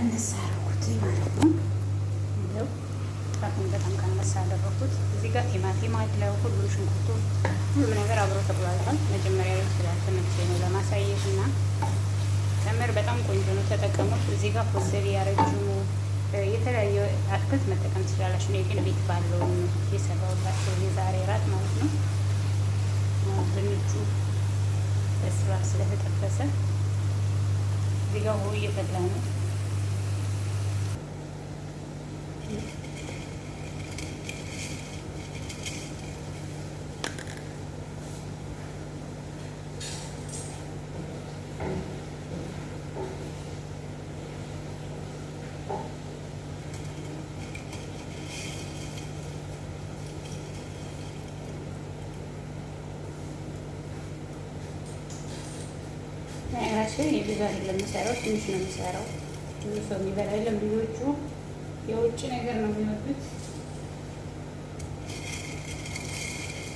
ቀነስ አደረኩት ማለት ነው። እንደው ጣቱን በጣም ቀነስ አደረኩት። እዚህ ጋር ቲማቲም አለው፣ ሁሉም ሽንኩርቱ፣ ሁሉም ነገር አብሮ ተቆላልቷል። መጀመሪያ ላይ ስላልተመቸኝ ነው ለማሳየት እና ተምር በጣም ቆንጆ ነው፣ ተጠቀሙት። እዚህ ጋር ፎሰሊ ያረጅሙ የተለያየ አትክልት መጠቀም ትችላላችሁ። ነው ግን ቤት ባለው የሰራሁላችሁ የዛሬ ራት ማለት ነው። ድንቹ በስራ ስለተጠበሰ እዚህ ጋር ውሃ እየፈላ ነው። ነገራችን የብዙ አይደለም የምሰራው፣ ትንሽ ነው የምሰራው። ብዙ ሰው የሚበላ የለም። ልጆቹ የውጭ ነገር ነው የሚወዱት።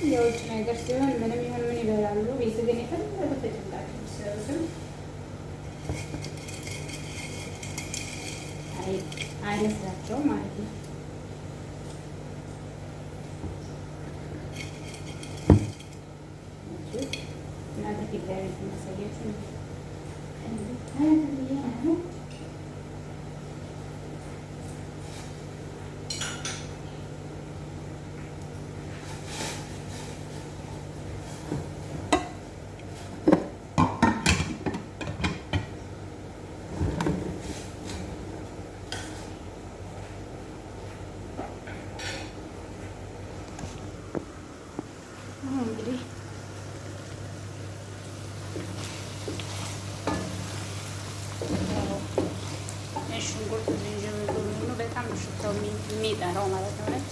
የውጭ ነገር ሲሆን ምንም ይሁን ምን ይበላሉ። ቤት ግን የፈለገ ተጨምቃችሁ ብትሰሩትም አይመስላቸውም ማለት ነው። እናንተ ፊት ላይ ማሳያችሁ ነው። እንግዲህ ሽንኩርት ዝንጅብል በጣም ሽታው የሚጠራው ማለት ነው። ነች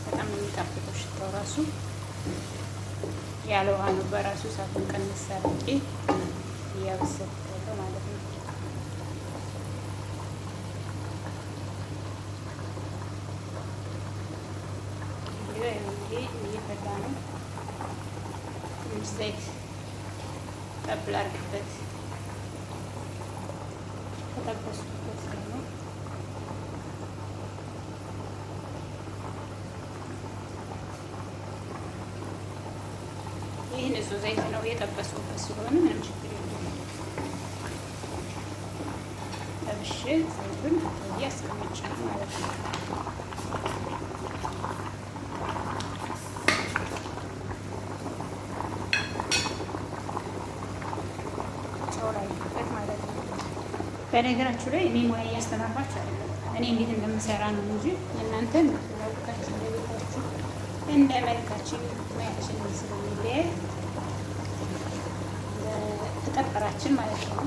በጣም የሚጣፍጠው ሽታው ራሱ ያለ ውሃ ነው። በራሱ እሳቱን ቀንስ አድርጌ እያበሰልኩት ማለት ነው። እየፈላ ነው። ትንሽ ዘይት ጠብ ላድርግበት። ከጠበስኩበት ደግሞ ይህ ንጹህ ዘይት ነው የጠበስኩበት ስለሆነ ምንም ችግር የለም። ጠብሼ ዘይቱን እያስቀመጨ ነው ማለት ነው። በነገራችሁ ላይ እኔ ሙያ እያስተማርኳችሁ አይደለም፣ እኔ እንዴት እንደምሰራ ነው እንጂ እናንተን ለውቃችሁ እንደቤታችሁ እንደ መልካችን ሙያችን ስለሚለያይ ተጠፈራችን ማለት ነው።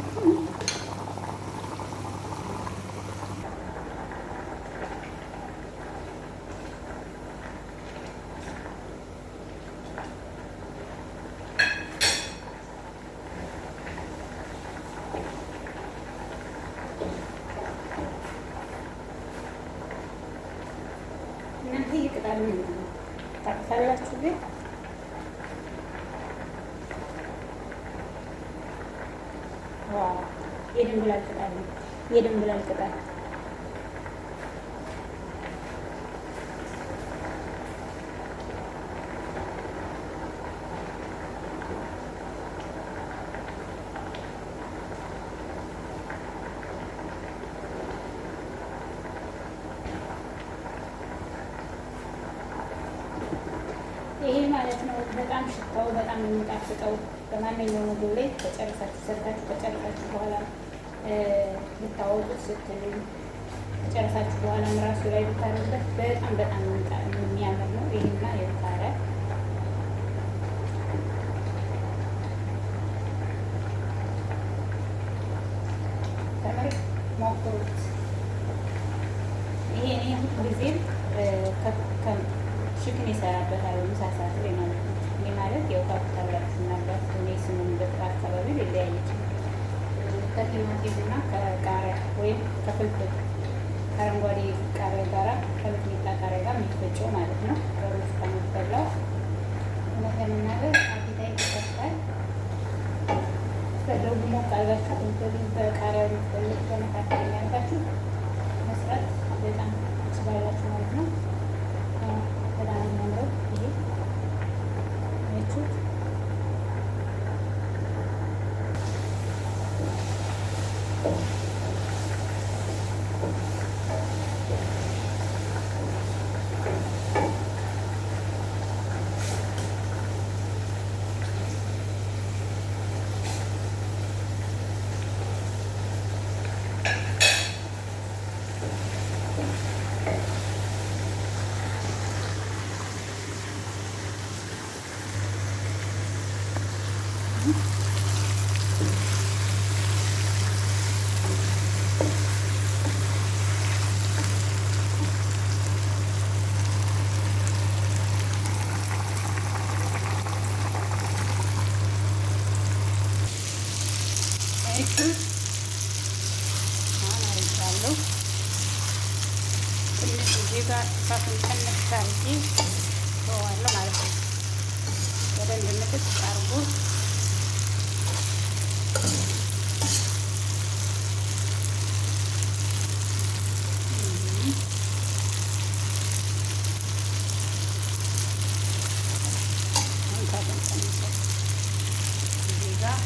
እናንተ ይቅጣሉ ታውቃላችሁ። ግን ዋው የድንብላል ቅጣል ነው። የድንብላል ቅጣል ይሄ ማለት ነው። በጣም ሽታው በጣም የሚጣፍጠው በማንኛውም ምግብ ላይ ተጨርሳችሁ ሰርታችሁ ከጨርሳችሁ በኋላ ልታወጡት ስትሉ ከጨርሳችሁ በኋላ ራሱ ላይ ብታደርጉበት በጣም በጣም የሚያምር ነው። ይሄና የቃሪያ ተመር ሞክሩት። ይሄ እኔ ሁልጊዜም ሽክን ይሰራበታል ምሳ ሰዓት ላይ ማለት ነው። ይህ ማለት ያው ታውቁታላችሁ ምናልባት እኔ ስሙን በጥራ አካባቢ ሊለያይ ይችላል። ከቲማቲም እና ከቃሪያ ወይም ከፍልፍል ከአረንጓዴ ቃሪያ ጋራ ከሚጥሚጣ ቃሪያ ጋር የሚፈጨው ማለት ነው። በሩዝ ከሚበላው እውነት ለመናገር አፒታይ ይከፍታል። ደግሞ ቃሪያችሁ በቃሪያ የሚፈልግ ነው። አሁን አርጋለሁ። ትንሽ እዚህ ጋር እሳቱን ቀነስ አድርጌ ተወዋለሁ ማለት ነው። በደንብ ምጥጥ አድርጎ እዚህ ጋር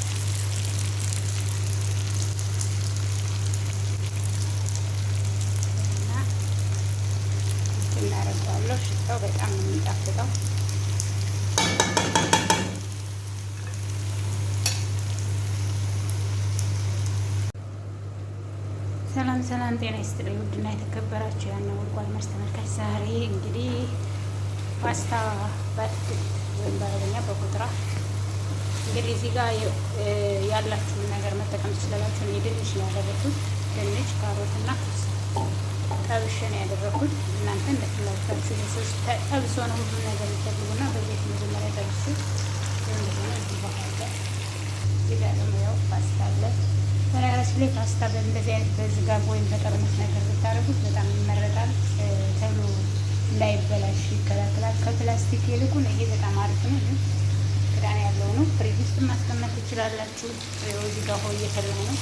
እናደርገዋለሁ። ሽታው በጣም ነው የሚጣፍጠው። ሰላም ሰላም፣ ጤና ይስጥልኝ ውድና የተከበራችሁ ያና ወርቋል መርስ ተመልካች፣ ዛሬ እንግዲህ ፓስታ በአትክልት ወይም በአረበኛ በኮትራ እንግዲህ እዚህ ጋር ያላችሁን ነገር መጠቀም ትችላላችሁ። እኔ ድንች ነው ያደረኩት። ድንች፣ ካሮት እና ጠብሼ ነው ያደረኩት። እናንተ እንደ ፍላጎታችሁ ጠብሶ ነው ሁሉ ነገር የሚፈልጉና በቤት መጀመሪያ ጠብሼ እንደሆነ እዚህ በኋላ እዚህ ጋር ደግሞ ያው ፓስታ አለ። በነገራችን ላይ ፓስታ በእንደዚህ አይነት በዝጋብ ወይም በጠርሙስ ነገር ብታደርጉት በጣም ይመረጣል። ተብሎ እንዳይበላሽ ይከላከላል። ከፕላስቲክ ይልቁን ይሄ በጣም አሪፍ ነው። ግን ክዳን ያለው ነው። ፍሪጅ ውስጥ ማስቀመጥ ትችላላችሁ። እዚህ ጋር ሆይ እየፈላ ነው።